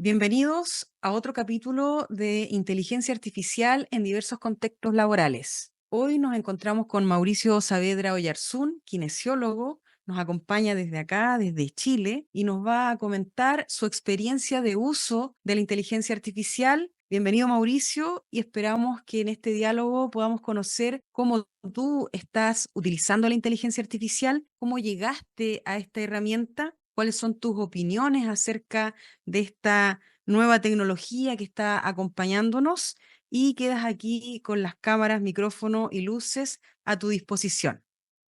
Bienvenidos a otro capítulo de Inteligencia Artificial en diversos contextos laborales. Hoy nos encontramos con Mauricio Saavedra Oyarzún, kinesiólogo. Nos acompaña desde acá, desde Chile, y nos va a comentar su experiencia de uso de la inteligencia artificial. Bienvenido, Mauricio, y esperamos que en este diálogo podamos conocer cómo tú estás utilizando la inteligencia artificial, cómo llegaste a esta herramienta, cuáles son tus opiniones acerca de esta nueva tecnología que está acompañándonos, y quedas aquí con las cámaras, micrófono y luces a tu disposición.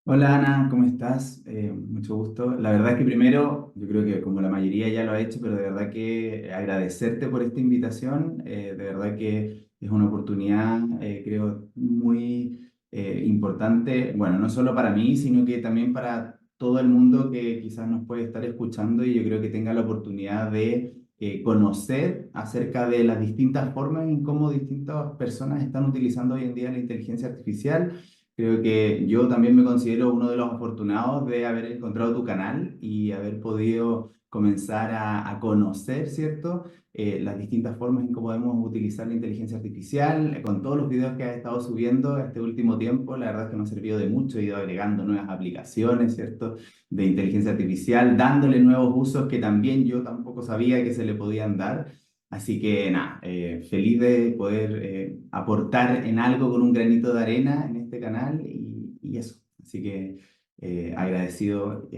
Hola Ana, ¿cómo estás? Mucho gusto. La verdad es que primero, yo creo que como la mayoría ya lo ha hecho, pero de verdad que agradecerte por esta invitación. De verdad que es una oportunidad, creo, muy importante, bueno, no solo para mí, sino que también para todo el mundo que quizás nos puede estar escuchando y yo creo que tenga la oportunidad de conocer acerca de las distintas formas en cómo distintas personas están utilizando hoy en día la inteligencia artificial. Creo que yo también me considero uno de los afortunados de haber encontrado tu canal y haber podido comenzar a conocer, ¿cierto? Las distintas formas en cómo podemos utilizar la inteligencia artificial. Con todos los videos que has estado subiendo este último tiempo, la verdad es que me ha servido de mucho. He ido agregando nuevas aplicaciones, ¿cierto? De inteligencia artificial, dándole nuevos usos que también yo tampoco sabía que se le podían dar. Así que nada, feliz de poder aportar en algo con un granito de arena en este canal y eso. Así que agradecido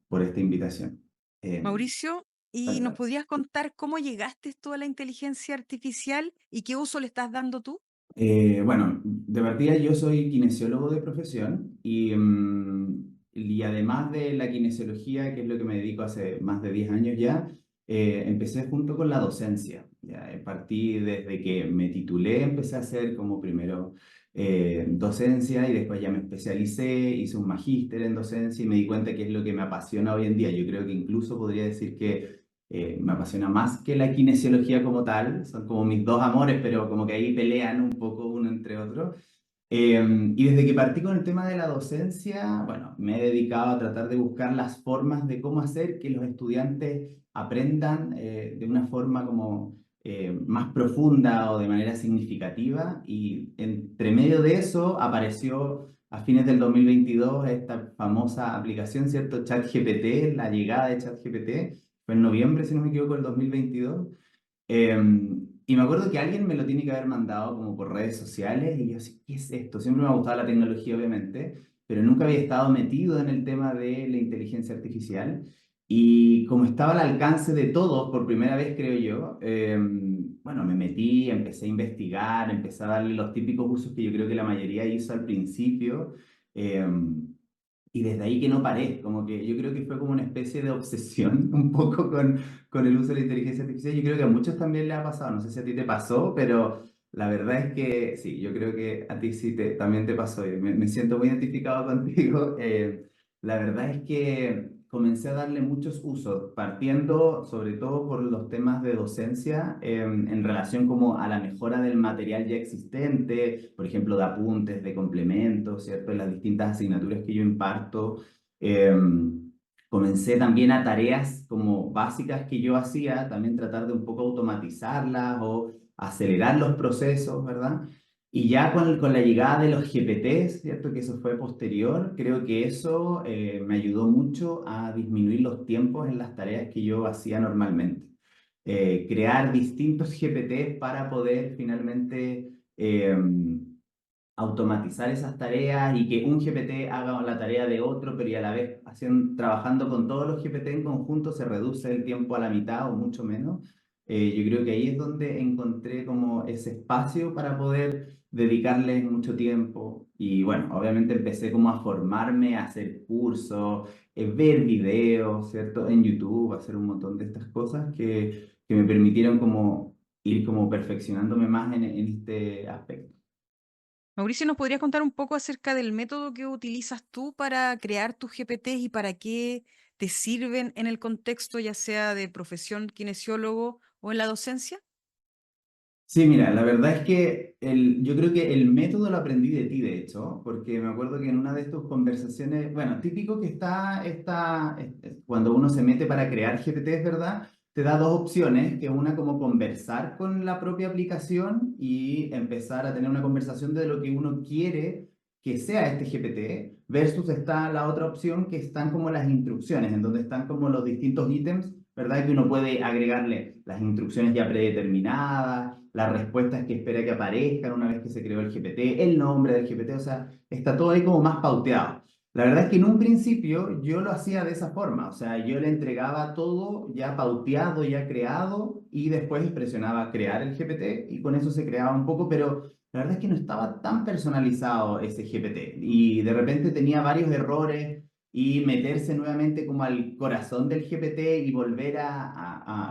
por esta invitación. Eh, Mauricio, ¿y Dale, nos dale. podrías contar cómo llegaste tú a la inteligencia artificial y qué uso le estás dando tú? Bueno, de partida yo soy kinesiólogo de profesión y además de la kinesiología, que es lo que me dedico hace más de 10 años ya, empecé junto con la docencia. Ya, partí desde que me titulé, empecé a hacer como primero docencia y después ya me especialicé, hice un magíster en docencia y me di cuenta que es lo que me apasiona hoy en día. Yo creo que incluso podría decir que me apasiona más que la kinesiología como tal, son como mis dos amores, pero como que ahí pelean un poco uno entre otro. Y desde que partí con el tema de la docencia, bueno, me he dedicado a tratar de buscar las formas de cómo hacer que los estudiantes aprendan de una forma como más profunda o de manera significativa. Y entre medio de eso apareció a fines del 2022 esta famosa aplicación, ¿cierto? ChatGPT, la llegada de ChatGPT, fue en noviembre, si no me equivoco, del 2022. Y me acuerdo que alguien me lo tiene que haber mandado como por redes sociales y yo así, ¿qué es esto? Siempre me ha gustado la tecnología, obviamente, pero nunca había estado metido en el tema de la inteligencia artificial. Y como estaba al alcance de todos, por primera vez creo yo, bueno, me metí, empecé a investigar, empecé a darle los típicos usos que yo creo que la mayoría hizo al principio. Y desde ahí que no paré, como que yo creo que fue como una especie de obsesión un poco con el uso de la inteligencia artificial. Yo creo que a muchos también le ha pasado, no sé si a ti te pasó, pero la verdad es que sí, yo creo que a ti sí también te pasó. Y me siento muy identificado contigo. La verdad es que comencé a darle muchos usos, partiendo sobre todo por los temas de docencia en relación como a la mejora del material ya existente, por ejemplo, de apuntes, de complementos, ¿cierto? En las distintas asignaturas que yo imparto. Comencé también a tareas como básicas que yo hacía, también tratar de un poco automatizarlas o acelerar los procesos, ¿verdad? Y ya con la llegada de los GPTs, ¿cierto? Que eso fue posterior, creo que eso me ayudó mucho a disminuir los tiempos en las tareas que yo hacía normalmente. Crear distintos GPTs para poder finalmente automatizar esas tareas y que un GPT haga la tarea de otro, pero y a la vez trabajando con todos los GPT en conjunto se reduce el tiempo a la mitad o mucho menos. Yo creo que ahí es donde encontré como ese espacio para poder dedicarles mucho tiempo y bueno, obviamente empecé como a formarme, a hacer cursos, ver videos, ¿cierto? En YouTube, hacer un montón de estas cosas que me permitieron como ir como perfeccionándome más en este aspecto. Mauricio, ¿nos podrías contar un poco acerca del método que utilizas tú para crear tus GPTs y para qué te sirven en el contexto, ya sea de profesión kinesiólogo o en la docencia? Sí, mira, la verdad es que yo creo que el método lo aprendí de ti, de hecho, porque me acuerdo que en una de tus conversaciones, bueno, típico que cuando uno se mete para crear GPTs, ¿verdad? te da dos opciones, que una como conversar con la propia aplicación y empezar a tener una conversación de lo que uno quiere que sea este GPT, versus está la otra opción que están como las instrucciones, en donde están como los distintos ítems, ¿verdad? Que uno puede agregarle las instrucciones ya predeterminadas, las respuestas que espera que aparezcan una vez que se creó el GPT, el nombre del GPT, o sea, está todo ahí como más pauteado. La verdad es que en un principio yo lo hacía de esa forma, o sea, yo le entregaba todo ya pauteado, ya creado, y después presionaba crear el GPT y con eso se creaba un poco, pero la verdad es que no estaba tan personalizado ese GPT y de repente tenía varios errores y meterse nuevamente como al corazón del GPT y volver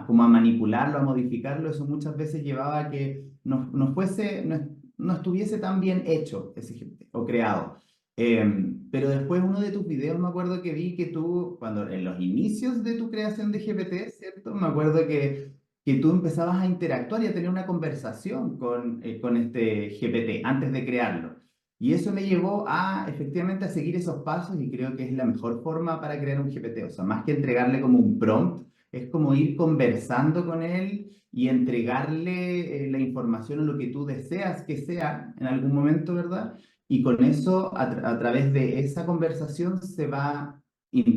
como a manipularlo, a modificarlo, eso muchas veces llevaba a que no estuviese tan bien hecho ese GPT o creado. Pero después uno de tus videos me acuerdo que vi que tú, cuando en los inicios de tu creación de GPT, ¿cierto? Me acuerdo que tú empezabas a interactuar y a tener una conversación con este GPT antes de crearlo. Y eso me llevó a efectivamente a seguir esos pasos y creo que es la mejor forma para crear un GPT. O sea, más que entregarle como un prompt, es como ir conversando con él y entregarle la información o lo que tú deseas que sea en algún momento, ¿verdad? Y con eso, a través de esa conversación,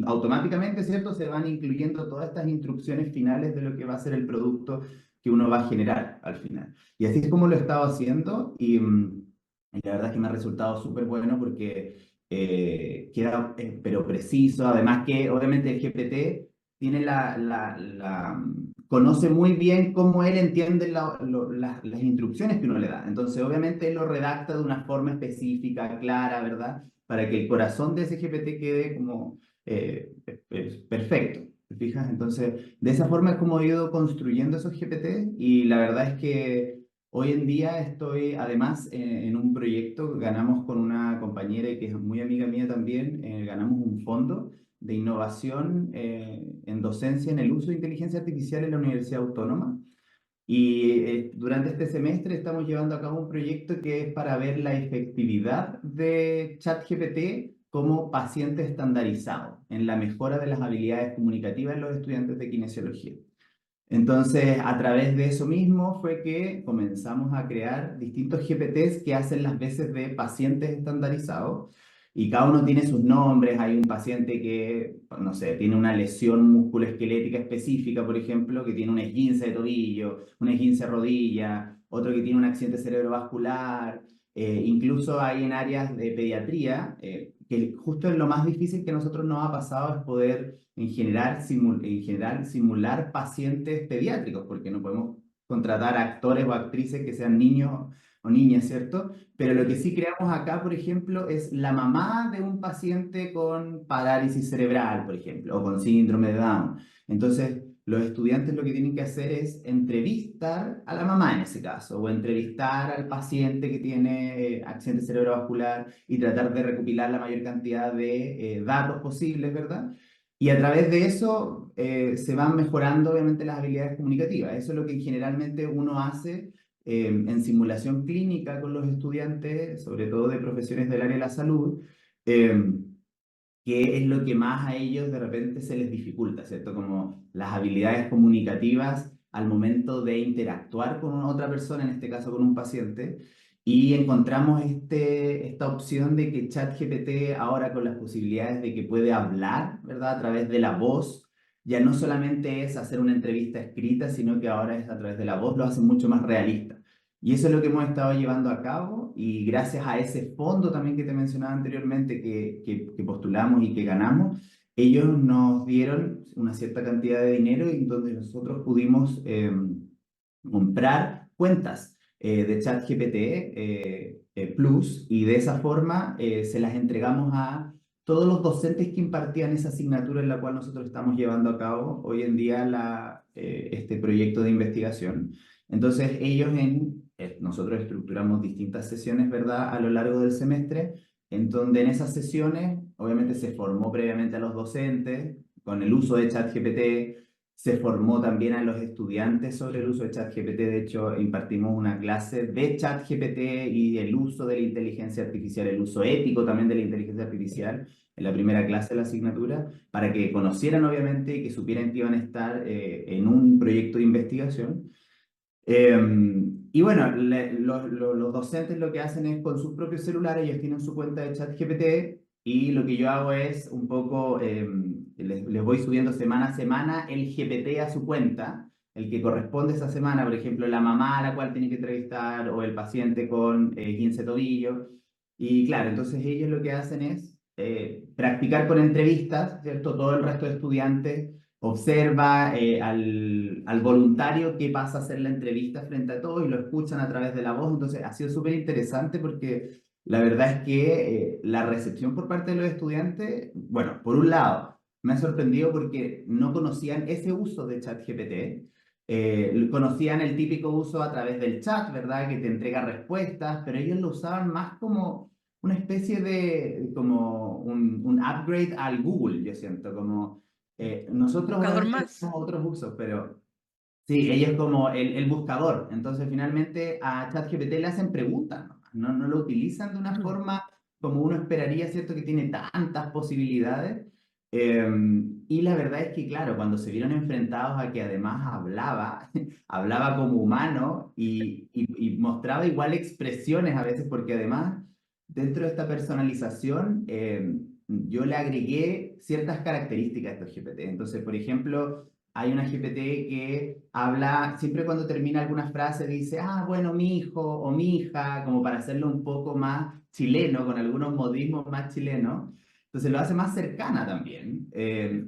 automáticamente, ¿cierto? Se van incluyendo todas estas instrucciones finales de lo que va a ser el producto que uno va a generar al final. Y así es como lo he estado haciendo y la verdad es que me ha resultado súper bueno porque queda, pero preciso. Además que obviamente el GPT tiene conoce muy bien cómo él entiende las instrucciones que uno le da. Entonces, obviamente, él lo redacta de una forma específica, clara, ¿verdad? Para que el corazón de ese GPT quede como perfecto. ¿Te fijas? Entonces, de esa forma es como he ido construyendo esos GPT y la verdad es que hoy en día estoy, además, en un proyecto que ganamos con una compañera que es muy amiga mía también, ganamos un fondo de innovación en docencia en el uso de inteligencia artificial en la Universidad Autónoma. Y durante este semestre estamos llevando a cabo un proyecto que es para ver la efectividad de ChatGPT como paciente estandarizado en la mejora de las habilidades comunicativas en los estudiantes de kinesiología. Entonces, a través de eso mismo fue que comenzamos a crear distintos GPTs que hacen las veces de pacientes estandarizados y cada uno tiene sus nombres. Hay un paciente que, no sé, tiene una lesión musculoesquelética específica, por ejemplo, que tiene un esguince de tobillo, un esguince de rodilla, otro que tiene un accidente cerebrovascular. Incluso hay en áreas de pediatría, que justo es lo más difícil que a nosotros nos ha pasado es poder en general simular pacientes pediátricos, porque no podemos contratar actores o actrices que sean niños o niñas, ¿cierto? Pero lo que sí creamos acá, por ejemplo, es la mamá de un paciente con parálisis cerebral, por ejemplo, o con síndrome de Down. Entonces, los estudiantes lo que tienen que hacer es entrevistar a la mamá en ese caso, o entrevistar al paciente que tiene accidente cerebrovascular y tratar de recopilar la mayor cantidad de datos posibles, ¿verdad? Y a través de eso se van mejorando obviamente las habilidades comunicativas. Eso es lo que generalmente uno hace en simulación clínica con los estudiantes, sobre todo de profesiones del área de la salud, eh, que es lo que más a ellos de repente se les dificulta, ¿cierto? Como las habilidades comunicativas al momento de interactuar con otra persona, en este caso con un paciente, y encontramos esta opción de que ChatGPT ahora con las posibilidades de que puede hablar, ¿verdad? A través de la voz, ya no solamente es hacer una entrevista escrita, sino que ahora es a través de la voz, lo hace mucho más realista. Y eso es lo que hemos estado llevando a cabo y gracias a ese fondo también que te mencionaba anteriormente que postulamos y que ganamos, ellos nos dieron una cierta cantidad de dinero y donde nosotros pudimos comprar cuentas de ChatGPT Plus y de esa forma se las entregamos a todos los docentes que impartían esa asignatura en la cual nosotros estamos llevando a cabo hoy en día este proyecto de investigación. Entonces nosotros estructuramos distintas sesiones, ¿verdad?, a lo largo del semestre, en donde en esas sesiones obviamente se formó previamente a los docentes con el uso de ChatGPT, se formó también a los estudiantes sobre el uso de ChatGPT. De hecho, impartimos una clase de ChatGPT y el uso de la inteligencia artificial, el uso ético también de la inteligencia artificial, en la primera clase de la asignatura, para que conocieran obviamente y que supieran que iban a estar en un proyecto de investigación. Y bueno, los docentes lo que hacen es con sus propios celulares, ellos tienen su cuenta de ChatGPT y lo que yo hago es un poco, les voy subiendo semana a semana el GPT a su cuenta, el que corresponde esa semana, por ejemplo, la mamá a la cual tiene que entrevistar o el paciente con 15 tobillos. Y claro, entonces ellos lo que hacen es practicar con entrevistas, ¿cierto? Todo el resto de estudiantes observa al voluntario que pasa a hacer la entrevista frente a todos y lo escuchan a través de la voz. Entonces ha sido súper interesante porque la verdad es que la recepción por parte de los estudiantes, bueno, por un lado, me ha sorprendido porque no conocían ese uso de ChatGPT. Conocían el típico uso a través del chat, ¿verdad? Que te entrega respuestas, pero ellos lo usaban más como una especie de, como un upgrade al Google, yo siento, como nosotros Buscador obviamente más. tenemos otros usos, pero sí, ella es como el buscador. Entonces, finalmente a ChatGPT le hacen preguntas, no lo utilizan de una forma como uno esperaría, ¿cierto? Que tiene tantas posibilidades. Eh, y la verdad es que, claro, cuando se vieron enfrentados a que además hablaba, hablaba como humano y mostraba igual expresiones a veces, porque además, dentro de esta personalización, yo le agregué ciertas características a estos GPT. Entonces, por ejemplo, hay una GPT que habla, siempre cuando termina alguna frase dice, ah, bueno, mi hijo o mi hija, como para hacerlo un poco más chileno, con algunos modismos más chilenos. Entonces lo hace más cercana también.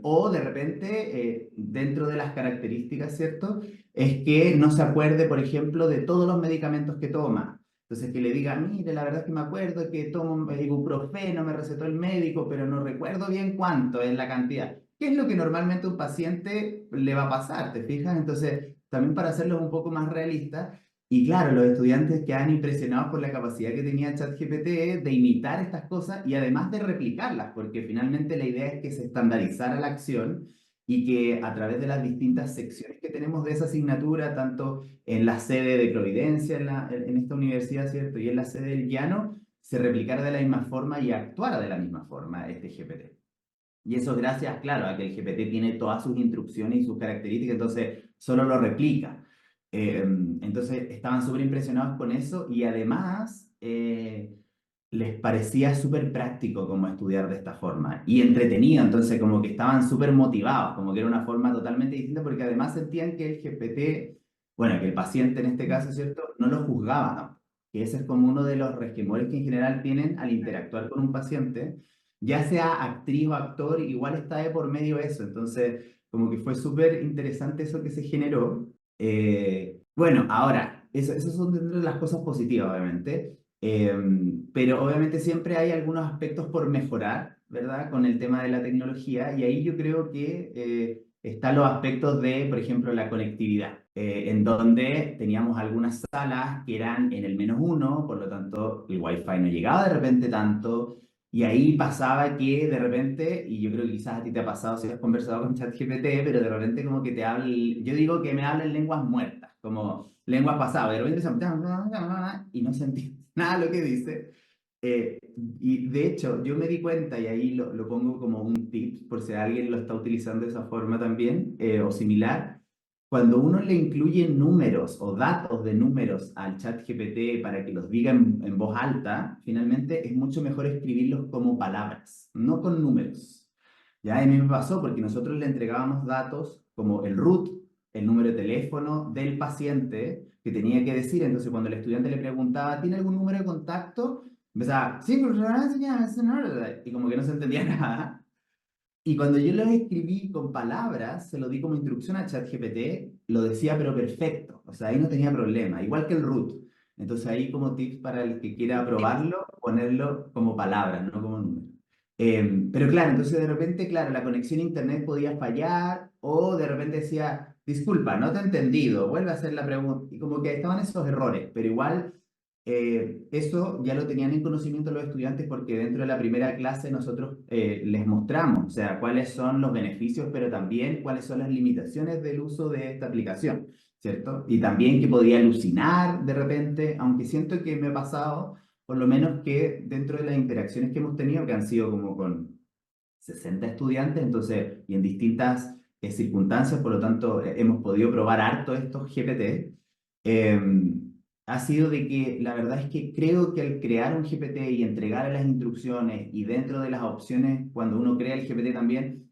O de repente, dentro de las características, ¿cierto? Es que no se acuerde, por ejemplo, de todos los medicamentos que toma. Entonces que le diga, mire, la verdad es que me acuerdo que tomo ibuprofeno, me recetó el médico, pero no recuerdo bien cuánto es la cantidad. ¿Qué es lo que normalmente a un paciente le va a pasar? ¿Te fijas? Entonces, también para hacerlo un poco más realista, y claro, los estudiantes quedan impresionados por la capacidad que tenía ChatGPT de imitar estas cosas y además de replicarlas, porque finalmente la idea es que se estandarizara la acción y que a través de las distintas secciones que tenemos de esa asignatura, tanto en la sede de Providencia, en esta universidad, ¿cierto? Y en la sede del Llano, se replicara de la misma forma y actuara de la misma forma este GPT. Y eso gracias, claro, a que el GPT tiene todas sus instrucciones y sus características, entonces solo lo replica. Entonces estaban súper impresionados con eso y además les parecía súper práctico como estudiar de esta forma y entretenido, entonces como que estaban súper motivados, como que era una forma totalmente distinta porque además sentían que el GPT, bueno, que el paciente en este caso, ¿cierto? No lo juzgaba tampoco, que ese es como uno de los resquemores que en general tienen al interactuar con un paciente, ya sea actriz o actor, igual está de por medio eso. Entonces, como que fue súper interesante eso que se generó. Bueno, ahora, eso son dentro de las cosas positivas, obviamente. Eh, pero obviamente siempre hay algunos aspectos por mejorar, ¿verdad? Con el tema de la tecnología. Y ahí yo creo que están los aspectos de, por ejemplo, la conectividad, en donde teníamos algunas salas que eran en el -1, por lo tanto, el Wi-Fi no llegaba de repente tanto. Y ahí pasaba que de repente, y yo creo que quizás a ti te ha pasado si has conversado con ChatGPT, pero de repente como que te habla, yo digo que me hablan lenguas muertas, como lenguas pasadas, de repente y no se entiende nada lo que dice. Eh, y de hecho, yo me di cuenta, y ahí lo pongo como un tip, por si alguien lo está utilizando de esa forma también, o similar, cuando uno le incluye números o datos de números al chat GPT para que los diga en voz alta, finalmente es mucho mejor escribirlos como palabras, no con números. Ya a mí me pasó porque nosotros le entregábamos datos como el root, el número de teléfono del paciente que tenía que decir. Entonces, cuando el estudiante le preguntaba, ¿tiene algún número de contacto? Empezaba, sí, pero y como que no se entendía nada. Y cuando yo lo escribí con palabras, se lo di como instrucción a ChatGPT, lo decía pero perfecto, o sea, ahí no tenía problema, igual que el root. Entonces ahí como tips para el que quiera probarlo, ponerlo como palabras, no como números. Pero claro, entonces de repente, claro, la conexión a internet podía fallar o de repente decía, disculpa, no te he entendido, vuelve a hacer la pregunta. Y como que estaban esos errores, pero igual eso ya lo tenían en conocimiento los estudiantes porque dentro de la primera clase nosotros les mostramos, o sea, cuáles son los beneficios, pero también cuáles son las limitaciones del uso de esta aplicación, ¿cierto? Y también que podía alucinar de repente, aunque siento que me ha pasado, por lo menos que dentro de las interacciones que hemos tenido, que han sido como con 60 estudiantes, entonces, y en distintas circunstancias, por lo tanto, hemos podido probar harto estos GPT. eh, Ha sido de que la verdad es que creo que al crear un GPT y entregar las instrucciones y dentro de las opciones, cuando uno crea el GPT también,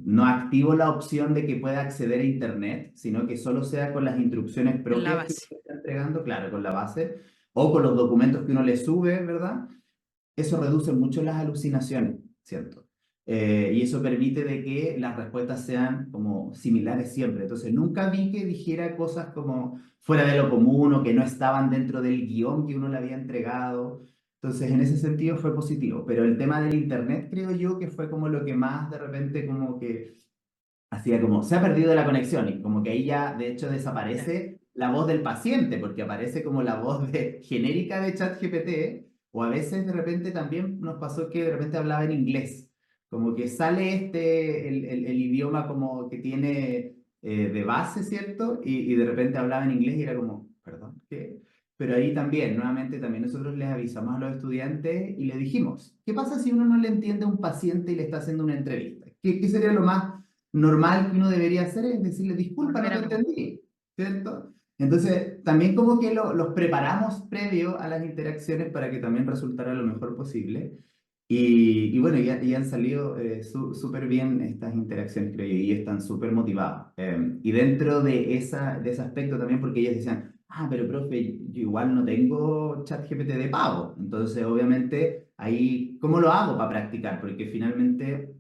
no activo la opción de que pueda acceder a Internet, sino que solo sea con las instrucciones en la propias que base. uno está entregando, claro, con la base, o con los documentos que uno le sube, ¿verdad? Eso reduce mucho las alucinaciones, ¿cierto? Y eso permite de que las respuestas sean como similares siempre. Entonces, nunca vi que dijera cosas como fuera de lo común o que no estaban dentro del guión que uno le había entregado. Entonces, en ese sentido fue positivo. Pero el tema del internet creo yo que fue como lo que más de repente como que hacía como, se ha perdido la conexión y como que ahí ya de hecho Ya. desaparece la voz del paciente porque aparece como la voz genérica de ChatGPT o a veces de repente también nos pasó que de repente hablaba en inglés, como que sale el idioma como que tiene de base, ¿cierto? Y de repente hablaba en inglés y era como, perdón, ¿qué? Pero ahí también, nuevamente, también nosotros les avisamos a los estudiantes y les dijimos, ¿qué pasa si uno no le entiende a un paciente y le está haciendo una entrevista? ¿Qué sería lo más normal que uno debería hacer? Es decirle, disculpa, no Volver te a preguntar. entendí, ¿cierto? Entonces, también como que los preparamos previo a las interacciones para que también resultara lo mejor posible. Y bueno, y han salido súper bien estas interacciones, creo yo, y están súper motivados. Y dentro de ese aspecto también, porque ellos decían, ah, pero profe, yo igual no tengo ChatGPT de pago. Entonces, obviamente, ahí, ¿cómo lo hago para practicar? Porque finalmente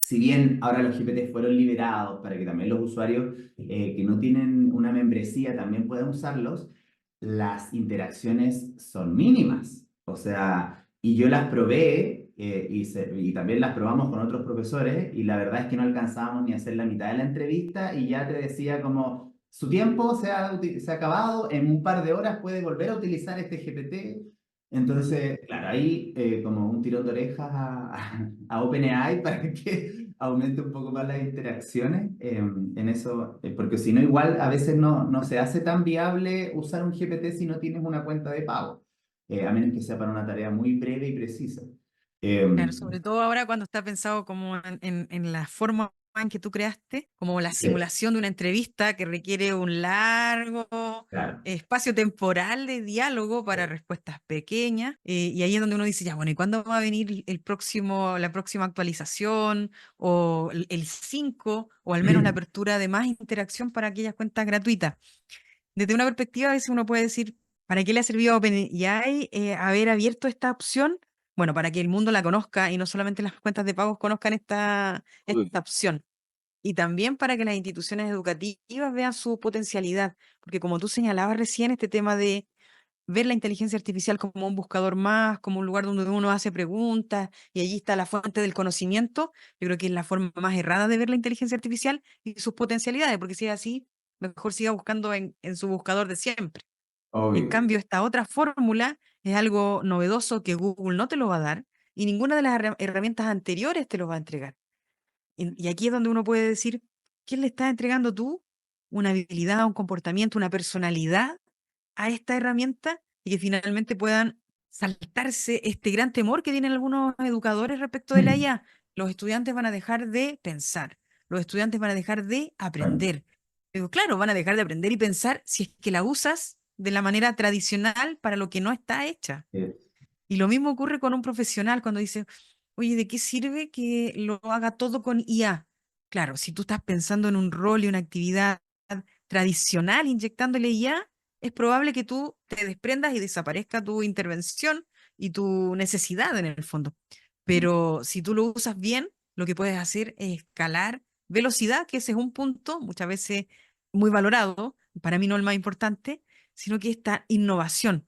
si bien ahora los GPT fueron liberados para que también los usuarios que no tienen una membresía también puedan usarlos, las interacciones son mínimas. O sea, y yo las probé y también las probamos con otros profesores y la verdad es que no alcanzábamos ni a hacer la mitad de la entrevista y ya te decía como, su tiempo se ha acabado, en un par de horas puede volver a utilizar este GPT. Entonces, claro, ahí como un tirón de orejas a OpenAI para que aumente un poco más las interacciones en eso, porque si no, igual a veces no se hace tan viable usar un GPT si no tienes una cuenta de pago, a menos que sea para una tarea muy breve y precisa. Claro, Eh, sobre todo ahora cuando está pensado como en la forma en que tú creaste, como la sí, simulación de una entrevista que requiere un largo claro. espacio temporal de diálogo para respuestas pequeñas, y ahí es donde uno dice, ya, bueno, ¿y cuándo va a venir la próxima actualización o el 5 o al menos la apertura de más interacción para aquellas cuentas gratuitas? Desde una perspectiva, a veces uno puede decir, ¿para qué le ha servido a OpenAI haber abierto esta opción? Bueno, para que el mundo la conozca y no solamente las cuentas de pagos conozcan esta opción. Y también para que las instituciones educativas vean su potencialidad. Porque como tú señalabas recién, este tema de ver la inteligencia artificial como un buscador más, como un lugar donde uno hace preguntas y allí está la fuente del conocimiento, yo creo que es la forma más errada de ver la inteligencia artificial y sus potencialidades, porque si es así, mejor siga buscando en su buscador de siempre. En Obvio. cambio, esta otra fórmula es algo novedoso que Google no te lo va a dar y ninguna de las herramientas anteriores te lo va a entregar. Y aquí es donde uno puede decir, ¿qué le estás entregando tú? Una habilidad, un comportamiento, una personalidad a esta herramienta y que finalmente puedan saltarse este gran temor que tienen algunos educadores respecto de la IA. Los estudiantes van a dejar de pensar, los estudiantes van a dejar de Bueno, aprender. Pero claro, van a dejar de aprender y pensar si es que la usas de la manera tradicional para lo que no está hecha. eh, Y lo mismo ocurre con un profesional cuando dice, oye, ¿de qué sirve que lo haga todo con IA? Claro, si tú estás pensando en un rol y una actividad tradicional inyectándole IA, es probable que tú te desprendas y desaparezca tu intervención y tu necesidad en el fondo. Pero si tú lo usas bien, lo que puedes hacer es escalar velocidad, que ese es un punto muchas veces muy valorado, para mí no el más importante, sino que esta innovación,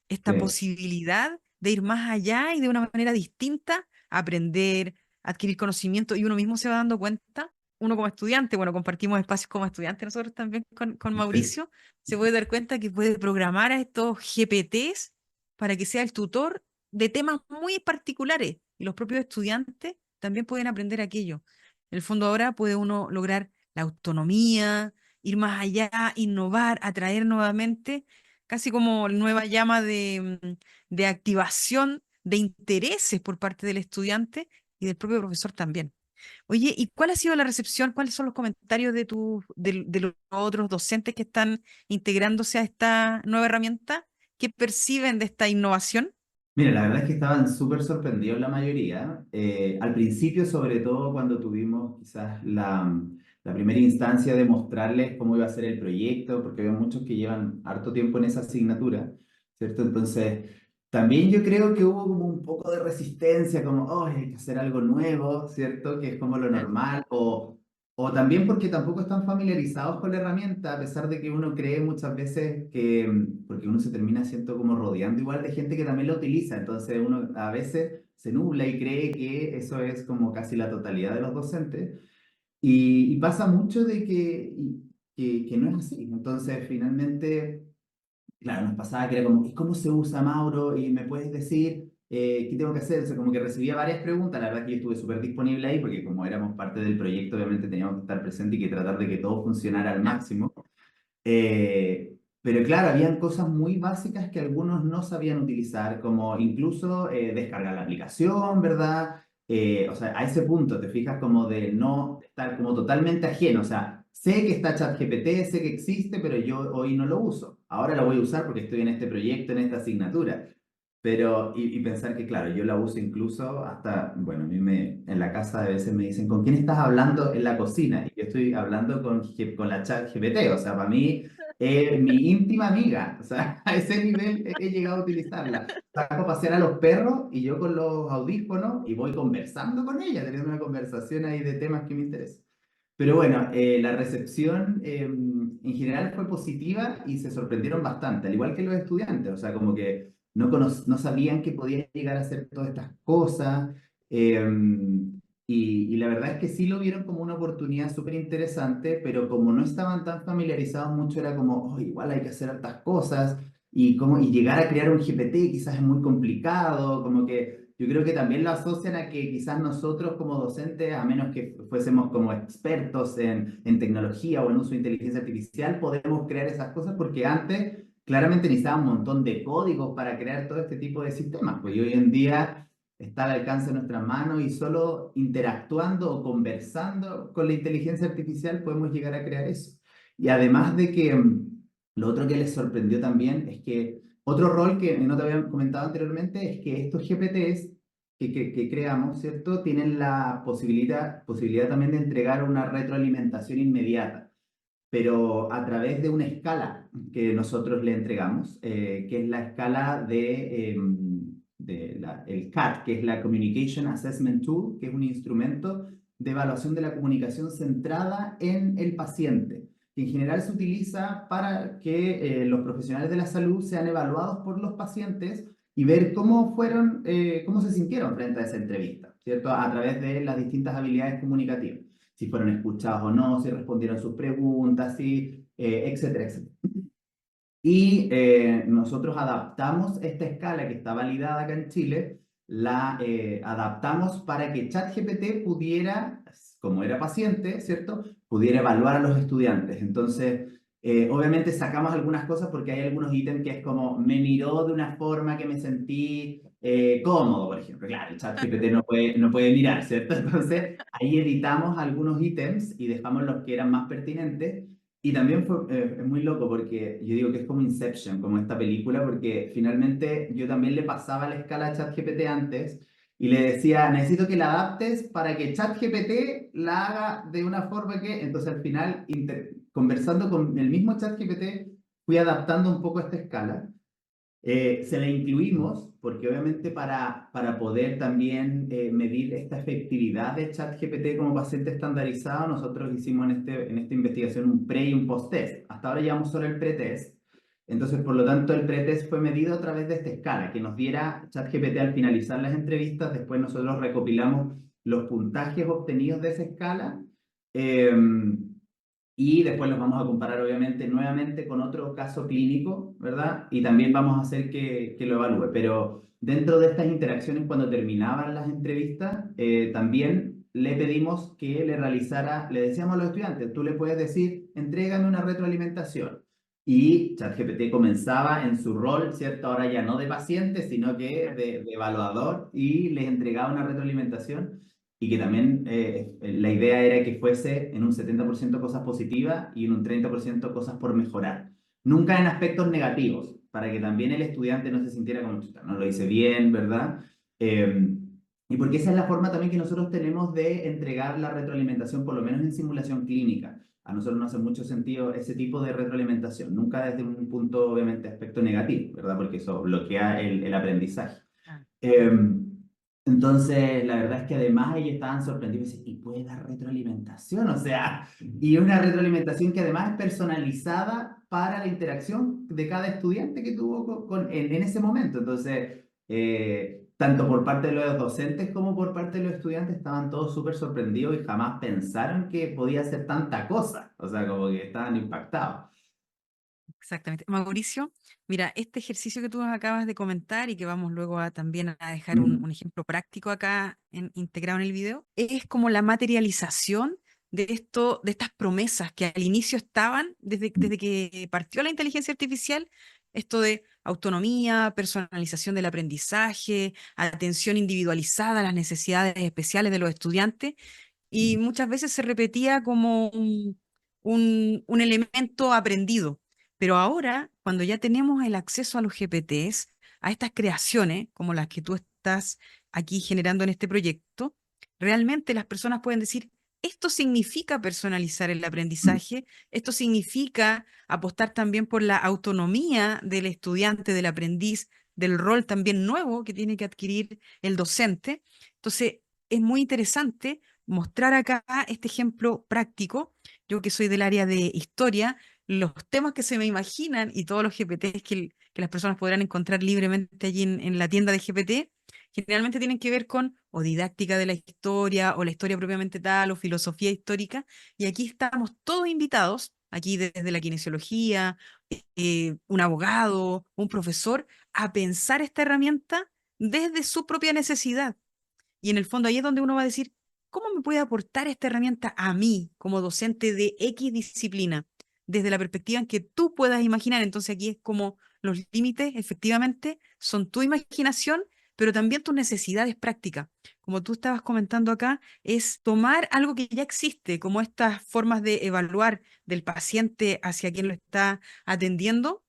esta sí, posibilidad de ir más allá y de una manera distinta, aprender, adquirir conocimiento y uno mismo se va dando cuenta, uno como estudiante, bueno, compartimos espacios como estudiante nosotros también con sí, Mauricio, se puede dar cuenta que puede programar a estos GPTs para que sea el tutor de temas muy particulares y los propios estudiantes también pueden aprender aquello. En el fondo ahora puede uno lograr la autonomía, ir más allá, innovar, atraer nuevamente casi como nueva llama de activación de intereses por parte del estudiante y del propio profesor también. Oye, ¿y cuál ha sido la recepción? ¿Cuáles son los comentarios de los otros docentes que están integrándose a esta nueva herramienta? ¿Qué perciben de esta innovación? Mira, la verdad es que estaban súper sorprendidos la mayoría. Al principio, sobre todo cuando tuvimos quizás la primera instancia de mostrarles cómo iba a ser el proyecto, porque había muchos que llevan harto tiempo en esa asignatura, ¿cierto? Entonces, también yo creo que hubo como un poco de resistencia, como, oh, hay que hacer algo nuevo, ¿cierto? Que es como lo normal, o también porque tampoco están familiarizados con la herramienta, a pesar de que uno cree muchas veces que, porque uno se termina siendo como rodeando igual de gente que también la utiliza, entonces uno a veces se nubla y cree que eso es como casi la totalidad de los docentes, y pasa mucho de que no es así. Entonces finalmente... Claro, nos pasaba que era como, ¿y cómo se usa, Mauro? ¿Y me puedes decir qué tengo que hacer? O sea, como que recibía varias preguntas. La verdad es que yo estuve súper disponible ahí porque como éramos parte del proyecto, obviamente teníamos que estar presentes y que tratar de que todo funcionara al Ya. máximo. Pero claro, habían cosas muy básicas que algunos no sabían utilizar, como incluso descargar la aplicación, ¿verdad? O sea, a ese punto te fijas como de no estar como totalmente ajeno. O sea, sé que está ChatGPT, sé que existe, pero yo hoy no lo uso. Ahora lo voy a usar porque estoy en este proyecto, en esta asignatura. Pero, y pensar que, claro, yo la uso incluso hasta, bueno, a mí en la casa a veces me dicen, ¿con quién estás hablando en la cocina? Y yo estoy hablando con la chat GPT, o sea, para mí es mi íntima amiga, o sea, a ese nivel he llegado a utilizarla. Saco a pasear a los perros y yo con los audífonos y voy conversando con ella, teniendo una conversación ahí de temas que me interesan. Pero bueno, la recepción en general fue positiva y se sorprendieron bastante, al igual que los estudiantes, o sea, como que no sabían que podía llegar a hacer todas estas cosas. eh, y la verdad es que sí lo vieron como una oportunidad súper interesante, pero como no estaban tan familiarizados mucho, era como, oh, igual hay que hacer estas cosas y llegar a crear un GPT quizás es muy complicado, como que yo creo que también lo asocian a que quizás nosotros como docentes, a menos que fuésemos como expertos en tecnología o en uso de inteligencia artificial, podemos crear esas cosas porque antes claramente necesitaba un montón de códigos para crear todo este tipo de sistemas, pues y hoy en día está al alcance de nuestras manos y solo interactuando o conversando con la inteligencia artificial podemos llegar a crear eso. Y además de que lo otro que les sorprendió también es que otro rol que no te había comentado anteriormente es que estos GPTs que creamos, ¿cierto? Tienen la posibilidad también de entregar una retroalimentación inmediata, pero a través de una escala que nosotros le entregamos, que es la escala el CAT, que es la Communication Assessment Tool, que es un instrumento de evaluación de la comunicación centrada en el paciente, que en general se utiliza para que los profesionales de la salud sean evaluados por los pacientes y ver cómo fueron, cómo se sintieron frente a esa entrevista, ¿cierto? A través de las distintas habilidades comunicativas, si fueron escuchados o no, si respondieron sus preguntas, etcétera, etcétera. Y nosotros adaptamos esta escala que está validada acá en Chile, la adaptamos para que ChatGPT pudiera, como era paciente, ¿cierto? Pudiera evaluar a los estudiantes. Entonces, obviamente sacamos algunas cosas porque hay algunos ítems que es como, me miró de una forma que me sentí cómodo, por ejemplo. Claro, el ChatGPT no puede mirar, ¿cierto? Entonces, ahí editamos algunos ítems y dejamos los que eran más pertinentes. Y también es muy loco porque yo digo que es como Inception, como esta película, porque finalmente yo también le pasaba la escala a ChatGPT antes y le decía, necesito que la adaptes para que ChatGPT la haga de una forma que, entonces al final, conversando con el mismo ChatGPT, fui adaptando un poco esta escala. Se la incluimos porque obviamente para poder también medir esta efectividad de ChatGPT como paciente estandarizado, nosotros hicimos en esta investigación un pre y un post-test. Hasta ahora llevamos solo el pre-test. Entonces, por lo tanto, el pre-test fue medido a través de esta escala que nos diera ChatGPT al finalizar las entrevistas. Después nosotros recopilamos los puntajes obtenidos de esa escala. Y después los vamos a comparar, obviamente, nuevamente con otro caso clínico, ¿verdad? Y también vamos a hacer que lo evalúe. Pero dentro de estas interacciones, cuando terminaban las entrevistas, también le pedimos que le realizara, le decíamos a los estudiantes, tú le puedes decir, entrégame una retroalimentación. Y ChatGPT comenzaba en su rol, ¿cierto? Ahora ya no de paciente, sino que de evaluador y les entregaba una retroalimentación y que también la idea era que fuese en un 70% cosas positivas y en un 30% cosas por mejorar. Nunca en aspectos negativos, para que también el estudiante no se sintiera como, "Chuta, no lo hice bien, ¿verdad?" Eh, y porque esa es la forma también que nosotros tenemos de entregar la retroalimentación, por lo menos en simulación clínica. A nosotros no hace mucho sentido ese tipo de retroalimentación, nunca desde un punto, obviamente, aspecto negativo, ¿verdad? Porque eso bloquea el aprendizaje. Ah, Eh, entonces, la verdad es que además ellos estaban sorprendidos y decían, ¿y puede dar retroalimentación? O sea, y una retroalimentación que además es personalizada para la interacción de cada estudiante que tuvo en ese momento. Entonces, tanto por parte de los docentes como por parte de los estudiantes estaban todos súper sorprendidos y jamás pensaron que podía hacer tanta cosa. O sea, como que estaban impactados. exactamente. Mauricio, mira, este ejercicio que tú acabas de comentar y que vamos luego a también a dejar un Mm, ejemplo práctico acá integrado en el video, es como la materialización de esto, de estas promesas que al inicio estaban desde que partió la inteligencia artificial, esto de autonomía, personalización del aprendizaje, atención individualizada a las necesidades especiales de los estudiantes, y muchas veces se repetía como un elemento aprendido. Pero ahora, cuando ya tenemos el acceso a los GPTs, a estas creaciones, como las que tú estás aquí generando en este proyecto, realmente las personas pueden decir, esto significa personalizar el mm, aprendizaje, esto significa apostar también por la autonomía del estudiante, del aprendiz, del rol también nuevo que tiene que adquirir el docente. Entonces, es muy interesante mostrar acá este ejemplo práctico. Yo que soy del área de historia, los temas que se me imaginan y todos los GPTs que las personas podrán encontrar libremente allí en la tienda de GPT, generalmente tienen que ver con o didáctica de la historia o la historia propiamente tal o filosofía histórica. Y aquí estamos todos invitados, aquí desde la kinesiología, un abogado, un profesor, a pensar esta herramienta desde su propia necesidad. Y en el fondo ahí es donde uno va a decir, ¿cómo me puede aportar esta herramienta a mí como docente de X disciplina? Desde la perspectiva en que tú puedas imaginar. Entonces aquí es como los límites efectivamente son tu imaginación, pero también tus necesidades prácticas. Como tú estabas comentando acá, es tomar algo que ya existe, como estas formas de evaluar del paciente hacia quien lo está atendiendo,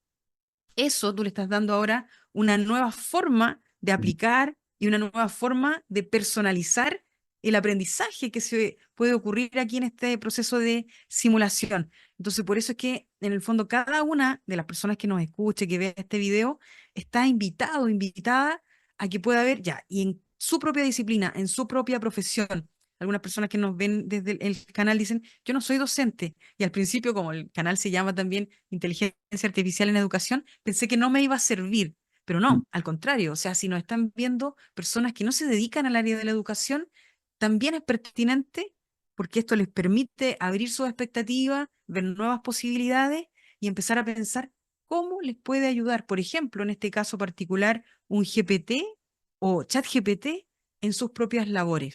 eso tú le estás dando ahora una nueva forma de mm, aplicar y una nueva forma de personalizar el aprendizaje que se puede ocurrir aquí en este proceso de simulación. Entonces, por eso es que en el fondo cada una de las personas que nos escuche, que vea este video, está invitado, invitada a que pueda ver ya, y en su propia disciplina, en su propia profesión. Algunas personas que nos ven desde el canal dicen, yo no soy docente. Y al principio, como el canal se llama también Inteligencia Artificial en Educación, pensé que no me iba a servir, pero mm. no, al contrario, o sea, si nos están viendo personas que no se dedican al área de la educación, también es pertinente porque esto les permite abrir sus expectativas, ver nuevas posibilidades y empezar a pensar cómo les puede ayudar, por ejemplo, en este caso particular, un GPT o chat GPT en sus propias labores.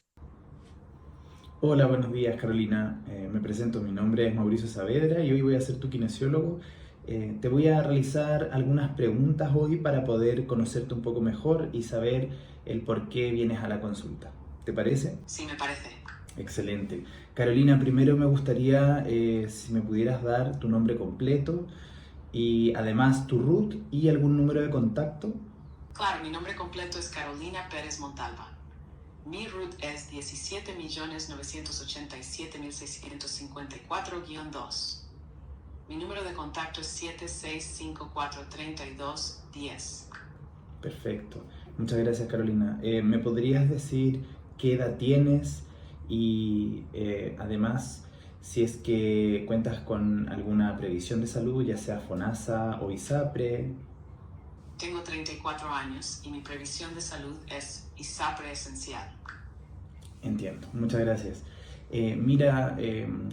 Hola, buenos días Carolina. Me presento, mi nombre es Mauricio Saavedra y hoy voy a ser tu kinesiólogo. Te voy a realizar algunas preguntas hoy para poder conocerte un poco mejor y saber el por qué vienes a la consulta. ¿Te parece? Sí, me parece. Excelente. Carolina, primero me gustaría si me pudieras dar tu nombre completo y además tu RUT y algún número de contacto. Claro, mi nombre completo es Carolina Pérez Montalva. Mi RUT es 17.987.654-2. Mi número de contacto es 76543210. Perfecto. Muchas gracias, Carolina. ¿Me podrías decir qué edad tienes y además si es que cuentas con alguna previsión de salud, ya sea FONASA o ISAPRE? Tengo 34 años y mi previsión de salud es ISAPRE Esencial. Entiendo. Muchas gracias. Mira,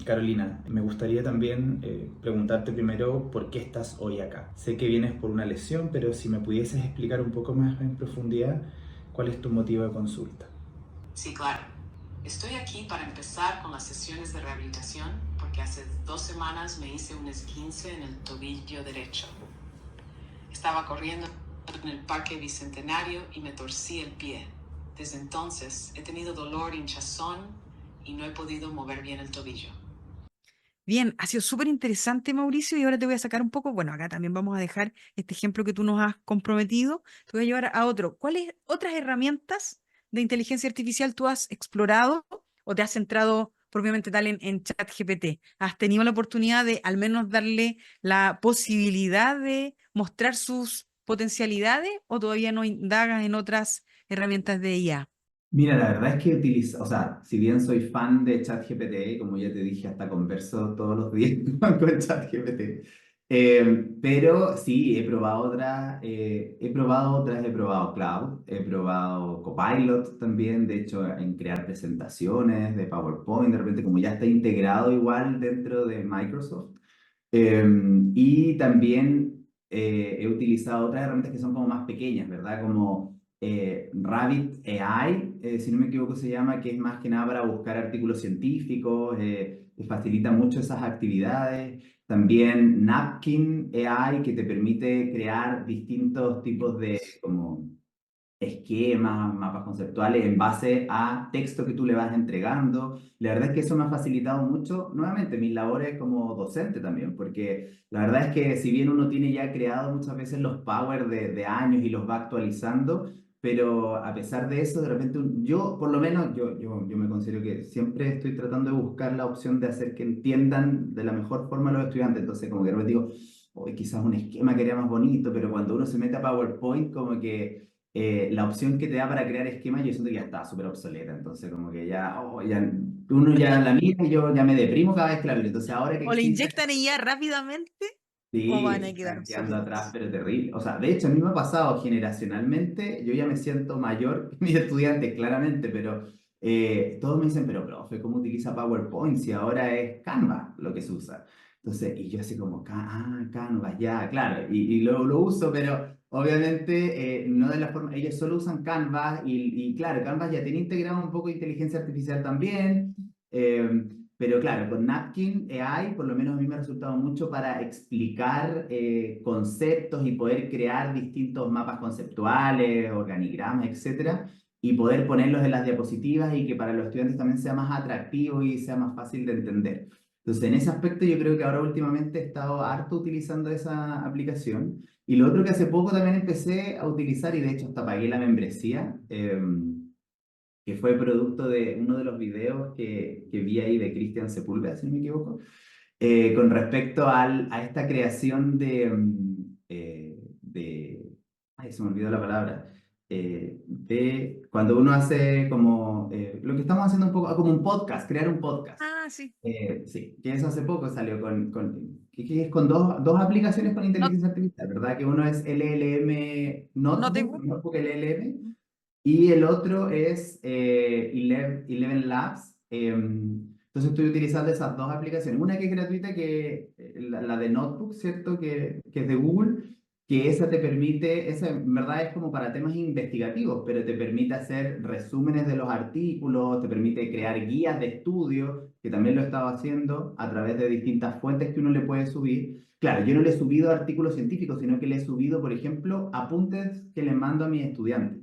Carolina, me gustaría también preguntarte primero por qué estás hoy acá. Sé que vienes por una lesión, pero si me pudieses explicar un poco más en profundidad cuál es tu motivo de consulta. Sí, claro. Estoy aquí para empezar con las sesiones de rehabilitación porque porque hace 2 semanas me hice un esguince en el tobillo derecho. Estaba corriendo en el Parque Bicentenario y me torcí el pie. Desde entonces he tenido dolor, hinchazón y no he podido mover bien el tobillo. Bien, ha sido súper interesante, Mauricio, y ahora te voy a sacar un poco, bueno, acá también vamos a dejar este ejemplo que tú nos has comprometido, te voy a llevar a otro. ¿Cuáles otras herramientas de inteligencia artificial tú has explorado o te has centrado propiamente tal en ChatGPT? ¿Has tenido la oportunidad de al menos darle la posibilidad de mostrar sus potencialidades o todavía no indagas en otras herramientas de IA? Mira, la verdad es que utilizo, o sea, si bien soy fan de ChatGPT, como ya te dije, hasta converso todos los días con ChatGPT, pero sí, he probado Cloud, he probado Copilot también, de hecho, en crear presentaciones de PowerPoint, de repente como ya está integrado igual dentro de Microsoft. Y también he utilizado otras herramientas que son como más pequeñas, ¿verdad? Como Rabbit AI, si no me equivoco se llama, que es más que nada para buscar artículos científicos, que facilita mucho esas actividades. También Napkin AI, que te permite crear distintos tipos de como esquemas, mapas conceptuales en base a texto que tú le vas entregando. La verdad es que eso me ha facilitado mucho, nuevamente, mis labores como docente también, porque la verdad es que si bien uno tiene ya creado muchas veces los Power de años y los va actualizando, pero a pesar de eso, de repente yo, por lo menos, yo me considero que siempre estoy tratando de buscar la opción de hacer que entiendan de la mejor forma a los estudiantes. Entonces, como que de repente digo, hoy quizás un esquema quedaría más bonito, pero cuando uno se mete a PowerPoint, como que la opción que te da para crear esquemas, yo siento que ya está súper obsoleta. Entonces, como que ya, uno ya la mira y yo ya me deprimo cada vez que la miro. Entonces, ahora que ¿O le existe, inyectan IA rápidamente o van sí, a se quedar están quedando atrás, obsoletos? pero terrible. O sea, de hecho, a mí me ha pasado generacionalmente, yo ya me siento mayor que mis estudiantes, claramente, pero todos me dicen, pero profe, ¿cómo utiliza PowerPoint si ahora es Canva lo que se usa? Entonces, y yo así como, Canva, ya, claro, y lo uso, pero obviamente no de la forma, ellos solo usan Canva y claro, Canva ya tiene integrado un poco de inteligencia artificial también. Pero claro, con Napkin AI, por lo menos a mí me ha resultado mucho para explicar conceptos y poder crear distintos mapas conceptuales, organigramas, etcétera, y poder ponerlos en las diapositivas y que para los estudiantes también sea más atractivo y sea más fácil de entender. Entonces, en ese aspecto yo creo que ahora últimamente he estado harto utilizando esa aplicación. Y lo otro que hace poco también empecé a utilizar, y de hecho hasta pagué la membresía, que fue producto de uno de los videos que vi ahí de Cristian Sepúlveda, si no me equivoco, con respecto a esta creación ay, se me olvidó la palabra, de cuando uno hace como, lo que estamos haciendo un poco, como un podcast, crear un podcast. Ah, sí. Sí, que eso hace poco salió que es con dos aplicaciones con No, inteligencia artificial, ¿verdad? Que uno es LLM Notebook, Notebook. Notebook LLM, y el otro es Eleven Labs. Entonces estoy utilizando esas dos aplicaciones. Una que es gratuita, que la de Notebook, ¿cierto? Que es de Google, que esa te permite, esa en verdad es como para temas investigativos, pero te permite hacer resúmenes de los artículos, te permite crear guías de estudio, que también lo he estado haciendo a través de distintas fuentes que uno le puede subir. Claro, yo no le he subido artículos científicos, sino que le he subido, por ejemplo, apuntes que les mando a mis estudiantes.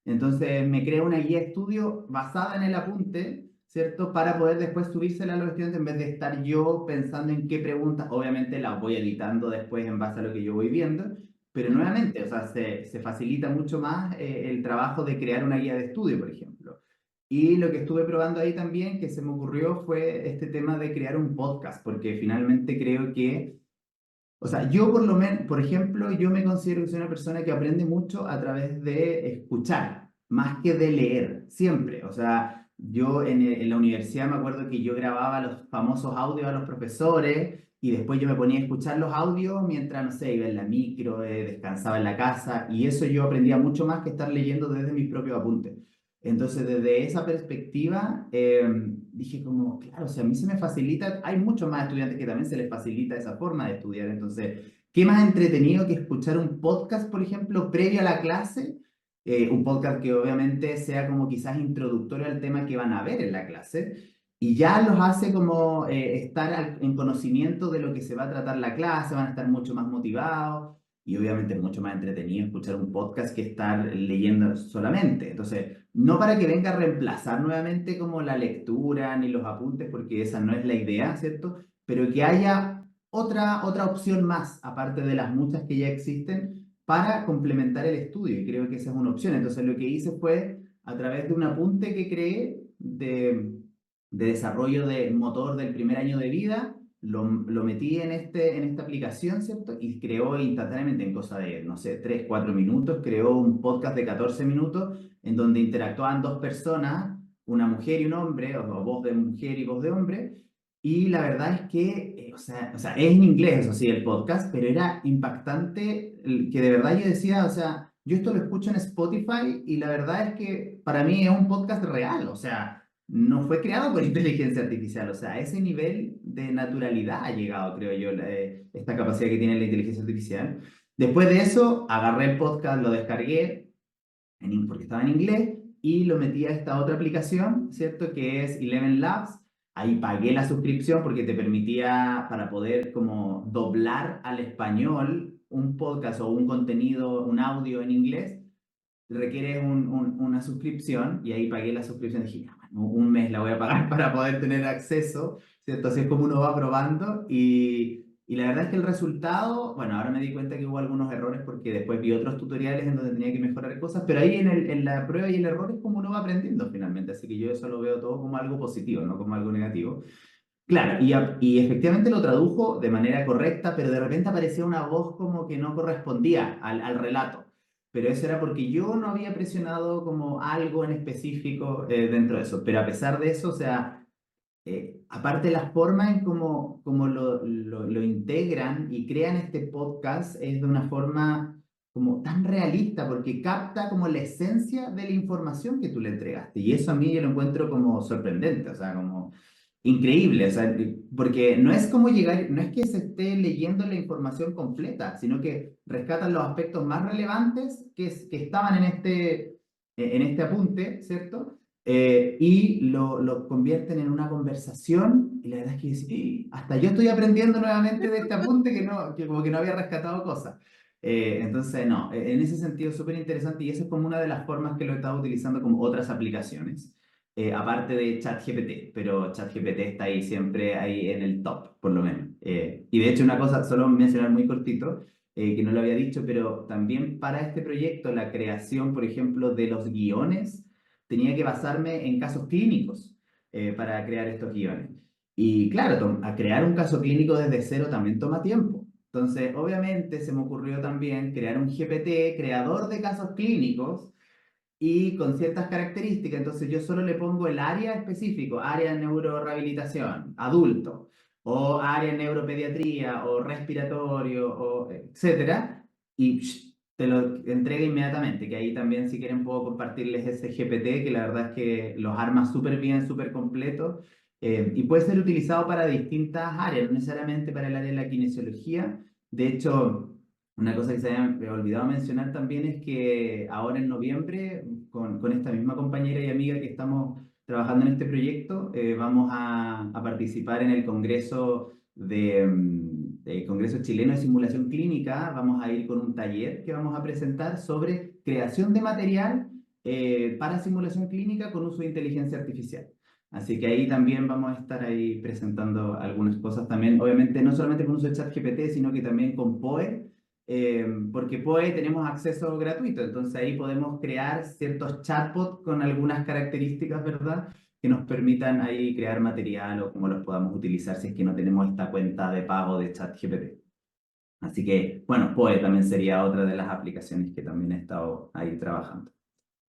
Entonces me crea una guía de estudio basada en el apunte, ¿cierto? Para poder después subírsela a los estudiantes en vez de estar yo pensando en qué preguntas. Obviamente las voy editando después en base a lo que yo voy viendo, pero Ujú. nuevamente, o sea, se facilita mucho más el trabajo de crear una guía de estudio, por ejemplo. Y lo que estuve probando ahí también, que se me ocurrió, fue este tema de crear un podcast, porque finalmente creo que o sea, yo por lo menos, por ejemplo, yo me considero que soy una persona que aprende mucho a través de escuchar, más que de leer, siempre. O sea, yo en la universidad me acuerdo que yo grababa los famosos audios a los profesores y después yo me ponía a escuchar los audios mientras, no sé, iba en la micro, descansaba en la casa y eso yo aprendía mucho más que estar leyendo desde mis propios apuntes. Entonces, desde esa perspectiva, dije como, claro, o sea, a mí se me facilita, hay muchos más estudiantes que también se les facilita esa forma de estudiar, entonces, ¿qué más entretenido que escuchar un podcast, por ejemplo, previo a la clase? Un podcast que obviamente sea como quizás introductorio al tema que van a ver en la clase, y ya los hace como estar en conocimiento de lo que se va a tratar la clase, van a estar mucho más motivados y obviamente es mucho más entretenido escuchar un podcast que estar leyendo solamente. Entonces, no para que venga a reemplazar nuevamente como la lectura ni los apuntes, porque esa no es la idea, ¿cierto? Pero que haya otra opción más, aparte de las muchas que ya existen, para complementar el estudio y creo que esa es una opción. Entonces, lo que hice fue a través de un apunte que creé de desarrollo de motor del primer año de vida, lo metí en esta aplicación, ¿cierto? Y creó instantáneamente, en cosa de, no sé, 3 4 minutos, creó un podcast de 14 minutos en donde interactuaban dos personas, una mujer y un hombre, o voz de mujer y voz de hombre, y la verdad es que, o sea, es en inglés, eso sí, el podcast, pero era impactante que de verdad yo decía, o sea, yo esto lo escucho en Spotify y la verdad es que para mí es un podcast real, o sea, no fue creado por inteligencia artificial, o sea, a ese nivel de naturalidad ha llegado, creo yo, esta capacidad que tiene la inteligencia artificial. Después de eso, agarré el podcast, lo descargué, porque estaba en inglés, y lo metí a esta otra aplicación, ¿cierto? Que es Eleven Labs. Ahí pagué la suscripción porque te permitía, para poder como doblar al español un podcast o un contenido, un audio en inglés, requiere una suscripción y ahí pagué la suscripción. Dije, ya, bueno, un mes la voy a pagar para poder tener acceso, ¿cierto? Así es como uno va probando y la verdad es que el resultado, bueno, ahora me di cuenta que hubo algunos errores porque después vi otros tutoriales en donde tenía que mejorar cosas, pero ahí en la prueba y el error es como uno va aprendiendo finalmente, así que yo eso lo veo todo como algo positivo, no como algo negativo. Claro, y efectivamente lo tradujo de manera correcta, pero de repente aparecía una voz como que no correspondía al relato. Pero eso era porque yo no había presionado como algo en específico dentro de eso. Pero a pesar de eso, o sea, aparte la forma en cómo lo integran y crean este podcast es de una forma como tan realista, porque capta como la esencia de la información que tú le entregaste. Y eso a mí yo lo encuentro como sorprendente, o sea, como increíble, o sea, porque no es como llegar, no es que se esté leyendo la información completa, sino que rescatan los aspectos más relevantes que estaban en este apunte, ¿cierto? Y lo convierten en una conversación y la verdad es que hasta yo estoy aprendiendo nuevamente de este apunte que como que no había rescatado cosas. Entonces, no, en ese sentido súper interesante y eso es como una de las formas que lo he estado utilizando como otras aplicaciones aparte de ChatGPT, pero ChatGPT está ahí siempre ahí en el top, por lo menos. Y de hecho una cosa, solo mencionar muy cortito, que no lo había dicho, pero también para este proyecto la creación, por ejemplo, de los guiones, tenía que basarme en casos clínicos para crear estos guiones. Y claro, a crear un caso clínico desde cero también toma tiempo. Entonces, obviamente se me ocurrió también crear un GPT, creador de casos clínicos, y con ciertas características. Entonces yo solo le pongo el área específico, área de neurorehabilitación, adulto, o área de neuropediatría, o respiratorio, o etcétera, y te lo entrega inmediatamente, que ahí también si quieren puedo compartirles ese GPT, que la verdad es que los arma súper bien, súper completo, y puede ser utilizado para distintas áreas, no necesariamente para el área de la kinesiología. De hecho, una cosa que se había olvidado mencionar también es que ahora en noviembre, con esta misma compañera y amiga que estamos trabajando en este proyecto, vamos a participar en el Congreso Chileno de Simulación Clínica. Vamos a ir con un taller que vamos a presentar sobre creación de material para simulación clínica con uso de inteligencia artificial. Así que ahí también vamos a estar ahí presentando algunas cosas también, obviamente no solamente con uso de ChatGPT, sino que también con POE, porque POE tenemos acceso gratuito, entonces ahí podemos crear ciertos chatbots con algunas características, ¿verdad? Que nos permitan ahí crear material o cómo los podamos utilizar si es que no tenemos esta cuenta de pago de ChatGPT. Así que, bueno, POE también sería otra de las aplicaciones que también he estado ahí trabajando.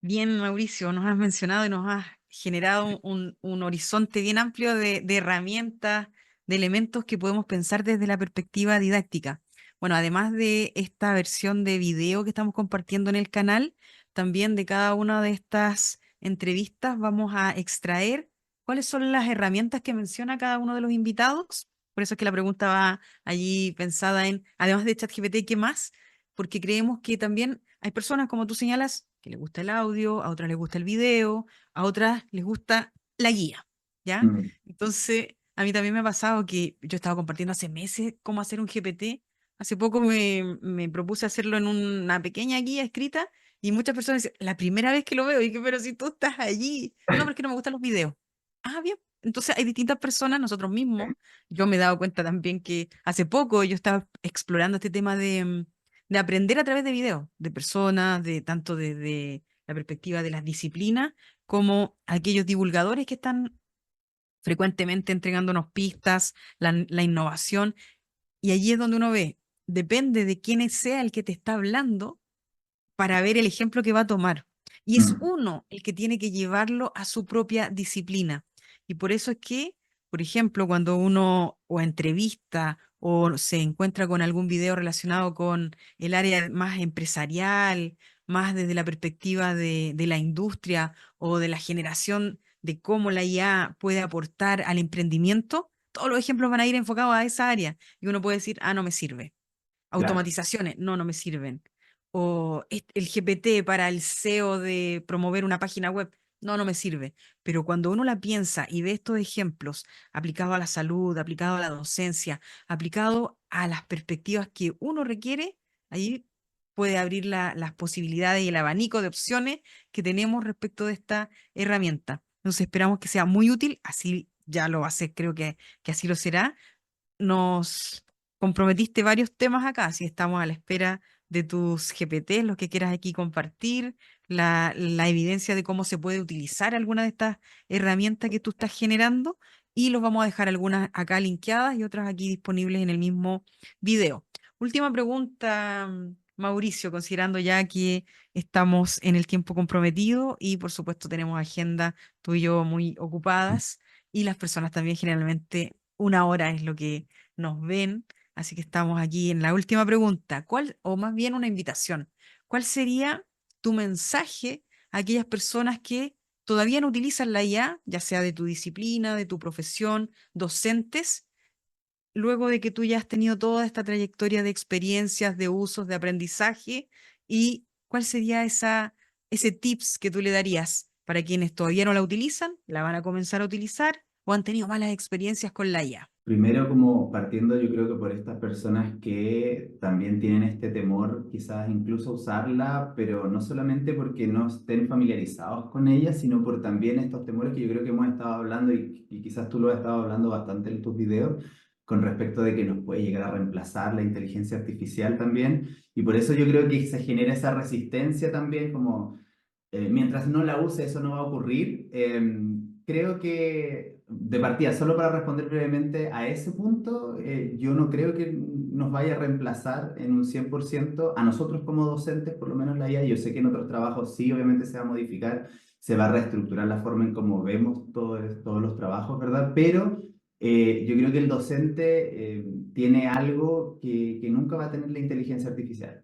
Bien, Mauricio, nos has mencionado y nos has generado un horizonte bien amplio de herramientas, de elementos que podemos pensar desde la perspectiva didáctica. Bueno, además de esta versión de video que estamos compartiendo en el canal, también de cada una de estas entrevistas vamos a extraer cuáles son las herramientas que menciona cada uno de los invitados. Por eso es que la pregunta va allí pensada en, además de ChatGPT, ¿qué más? Porque creemos que también hay personas, como tú señalas, que les gusta el audio, a otras les gusta el video, a otras les gusta la guía. ¿ya? Mm, Entonces, a mí también me ha pasado que yo estaba compartiendo hace meses cómo hacer un GPT. Hace poco me propuse hacerlo en una pequeña guía escrita y muchas personas dicen, la primera vez que lo veo, y que, pero si tú estás allí. No, pero es que no me gustan los videos. Ah, bien. Entonces hay distintas personas, nosotros mismos. Yo me he dado cuenta también que hace poco yo estaba explorando este tema de aprender a través de videos, de personas, de tanto desde la perspectiva de las disciplinas, como aquellos divulgadores que están frecuentemente entregándonos pistas, la innovación, y allí es donde uno ve, depende de quién sea el que te está hablando para ver el ejemplo que va a tomar. Y es mm, uno el que tiene que llevarlo a su propia disciplina. Y por eso es que, por ejemplo, cuando uno o entrevista o se encuentra con algún video relacionado con el área más empresarial, más desde la perspectiva de la industria o de la generación de cómo la IA puede aportar al emprendimiento, todos los ejemplos van a ir enfocados a esa área. Y uno puede decir, ah, no me sirve. claro. Automatizaciones, no, no me sirven. O el GPT para el SEO de promover una página web, no, no me sirve. Pero cuando uno la piensa y ve estos ejemplos aplicados a la salud, aplicado a la docencia, aplicado a las perspectivas que uno requiere, ahí puede abrir las posibilidades y el abanico de opciones que tenemos respecto de esta herramienta. Entonces esperamos que sea muy útil, así ya lo va a ser, creo que así lo será. Nos comprometiste varios temas acá, así estamos a la espera de tus GPT, los que quieras aquí compartir, la evidencia de cómo se puede utilizar alguna de estas herramientas que tú estás generando, y los vamos a dejar algunas acá linkeadas y otras aquí disponibles en el mismo video. Última pregunta, Mauricio, considerando ya que estamos en el tiempo comprometido y por supuesto tenemos agenda tú y yo muy ocupadas, y las personas también generalmente una hora es lo que nos ven, así que estamos aquí en la última pregunta. ¿Cuál, o más bien una invitación, cuál sería tu mensaje a aquellas personas que todavía no utilizan la IA, ya sea de tu disciplina, de tu profesión, docentes, luego de que tú ya has tenido toda esta trayectoria de experiencias, de usos, de aprendizaje? ¿Y cuál sería ese tips que tú le darías para quienes todavía no la utilizan, la van a comenzar a utilizar o han tenido malas experiencias con la IA? Primero, como partiendo, yo creo que por estas personas que también tienen este temor, quizás incluso usarla, pero no solamente porque no estén familiarizados con ella, sino por también estos temores que yo creo que hemos estado hablando y quizás tú lo has estado hablando bastante en tus videos, con respecto de que nos puede llegar a reemplazar la inteligencia artificial también. Y por eso yo creo que se genera esa resistencia también, como mientras no la use, eso no va a ocurrir. Creo que, de partida, solo para responder brevemente a ese punto, yo no creo que nos vaya a reemplazar en un 100% a nosotros como docentes, por lo menos la IA. Yo sé que en otros trabajos sí, obviamente se va a modificar, se va a reestructurar la forma en cómo vemos todos los trabajos, ¿verdad? Pero yo creo que el docente tiene algo que nunca va a tener la inteligencia artificial.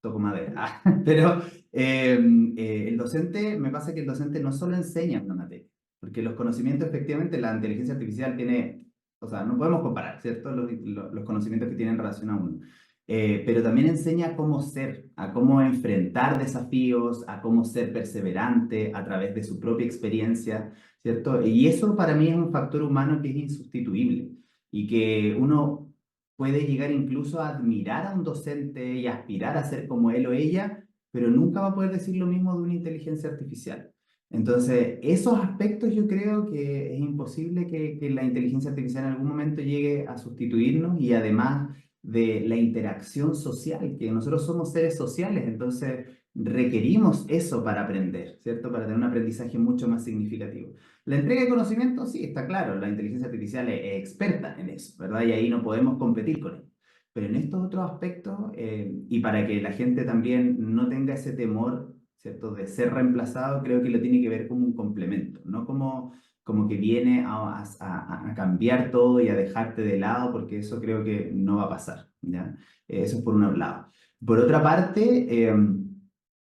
Toco madera. Pero el docente, me pasa que el docente no solo enseña una materia, porque los conocimientos, efectivamente, la inteligencia artificial tiene, o sea, no podemos comparar, ¿cierto? Los conocimientos que tiene en relación a uno. Pero también enseña a cómo ser, a cómo enfrentar desafíos, a cómo ser perseverante a través de su propia experiencia, ¿cierto? Y eso para mí es un factor humano que es insustituible y que uno puede llegar incluso a admirar a un docente y aspirar a ser como él o ella, pero nunca va a poder decir lo mismo de una inteligencia artificial. Entonces, esos aspectos yo creo que es imposible que la inteligencia artificial en algún momento llegue a sustituirnos, y además de la interacción social, que nosotros somos seres sociales, entonces requerimos eso para aprender, ¿cierto? Para tener un aprendizaje mucho más significativo. La entrega de conocimiento, sí, está claro, la inteligencia artificial es experta en eso, ¿verdad? Y ahí no podemos competir con ella. Pero en estos otros aspectos, y para que la gente también no tenga ese temor, ¿cierto?, de ser reemplazado, creo que lo tiene que ver como un complemento, no como que viene a cambiar todo y a dejarte de lado, porque eso creo que no va a pasar, ¿ya? Eso es por un lado. Por otra parte,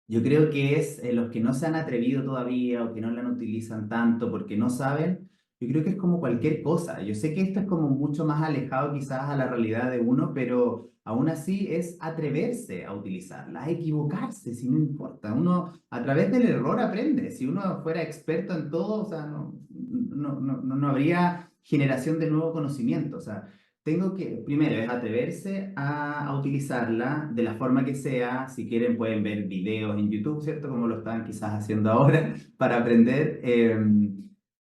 yo creo que es los que no se han atrevido todavía o que no la utilizan tanto porque no saben. Yo creo que es como cualquier cosa. Yo sé que esto es como mucho más alejado quizás a la realidad de uno, pero aún así es atreverse a utilizarla, a equivocarse, si no importa. Uno a través del error aprende. Si uno fuera experto en todo, o sea, no no habría generación de nuevo conocimiento. O sea, tengo que, primero, es atreverse a utilizarla de la forma que sea. Si quieren, pueden ver videos en YouTube, ¿cierto? Como lo están quizás haciendo ahora, para aprender.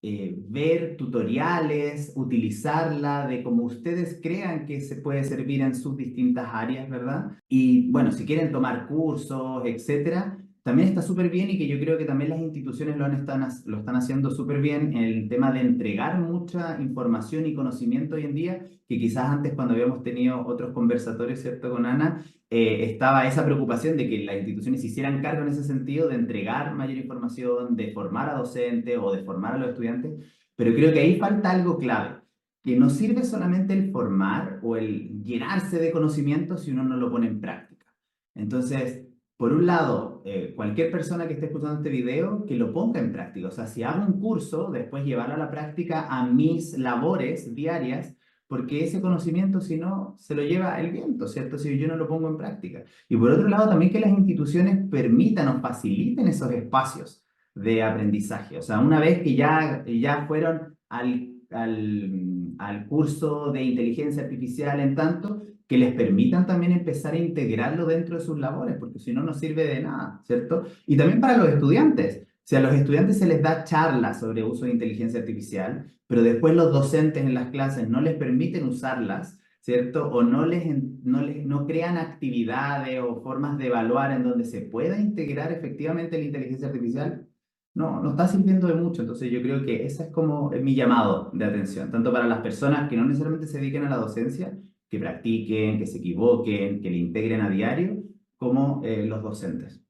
Ver tutoriales, utilizarla de como ustedes crean que se puede servir en sus distintas áreas, ¿verdad? Y bueno, si quieren tomar cursos, etcétera, también está súper bien y que yo creo que también las instituciones lo están haciendo súper bien en el tema de entregar mucha información y conocimiento hoy en día, que quizás antes cuando habíamos tenido otros conversatorios, ¿cierto? Con Ana, estaba esa preocupación de que las instituciones se hicieran cargo en ese sentido de entregar mayor información, de formar a docentes o de formar a los estudiantes, pero creo que ahí falta algo clave, que no sirve solamente el formar o el llenarse de conocimiento si uno no lo pone en práctica. Entonces, por un lado, cualquier persona que esté escuchando este video, que lo ponga en práctica. O sea, si hago un curso, después llevarlo a la práctica a mis labores diarias, porque ese conocimiento, si no, se lo lleva el viento, ¿cierto? Si yo no lo pongo en práctica. Y por otro lado, también que las instituciones permitan o faciliten esos espacios de aprendizaje. O sea, una vez que ya fueron al curso de inteligencia artificial en tanto, que les permitan también empezar a integrarlo dentro de sus labores, porque si no, no sirve de nada, ¿cierto? Y también para los estudiantes. Si a los estudiantes se les da charlas sobre uso de inteligencia artificial, pero después los docentes en las clases no les permiten usarlas, ¿cierto? O no crean actividades o formas de evaluar en donde se pueda integrar efectivamente la inteligencia artificial, no está sirviendo de mucho. Entonces yo creo que ese es como mi llamado de atención, tanto para las personas que no necesariamente se dediquen a la docencia, que practiquen, que se equivoquen, que le integren a diario, como los docentes.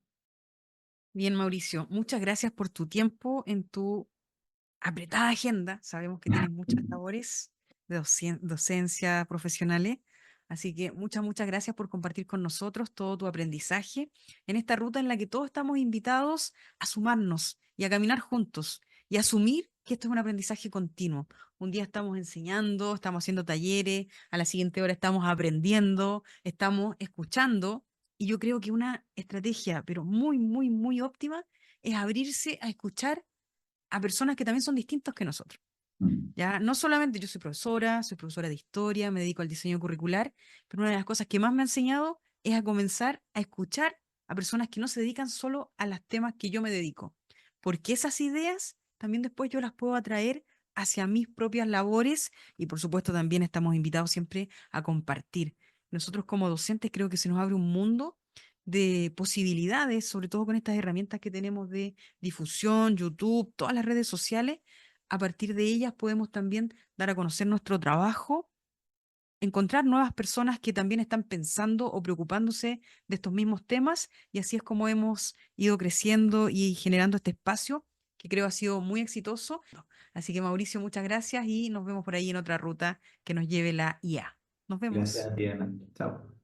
Bien, Mauricio, muchas gracias por tu tiempo en tu apretada agenda. Sabemos que tienes muchas labores de docencia profesionales. Así que muchas gracias por compartir con nosotros todo tu aprendizaje en esta ruta en la que todos estamos invitados a sumarnos y a caminar juntos y a asumir que esto es un aprendizaje continuo. Un día estamos enseñando, estamos haciendo talleres, a la siguiente hora estamos aprendiendo, estamos escuchando. Y yo creo que una estrategia, pero muy óptima, es abrirse a escuchar a personas que también son distintos que nosotros. Mm. Ya, no solamente yo soy profesora de historia, me dedico al diseño curricular, pero una de las cosas que más me ha enseñado es a comenzar a escuchar a personas que no se dedican solo a los temas que yo me dedico, porque esas ideas también después yo las puedo atraer hacia mis propias labores y por supuesto también estamos invitados siempre a compartir. Nosotros como docentes creo que se nos abre un mundo de posibilidades, sobre todo con estas herramientas que tenemos de difusión, YouTube, todas las redes sociales. A partir de ellas podemos también dar a conocer nuestro trabajo, encontrar nuevas personas que también están pensando o preocupándose de estos mismos temas y así es como hemos ido creciendo y generando este espacio que creo ha sido muy exitoso. Así que Mauricio, muchas gracias y nos vemos por ahí en otra ruta que nos lleve la IA. Nos Gracias vemos. a ti, Ana. Chao.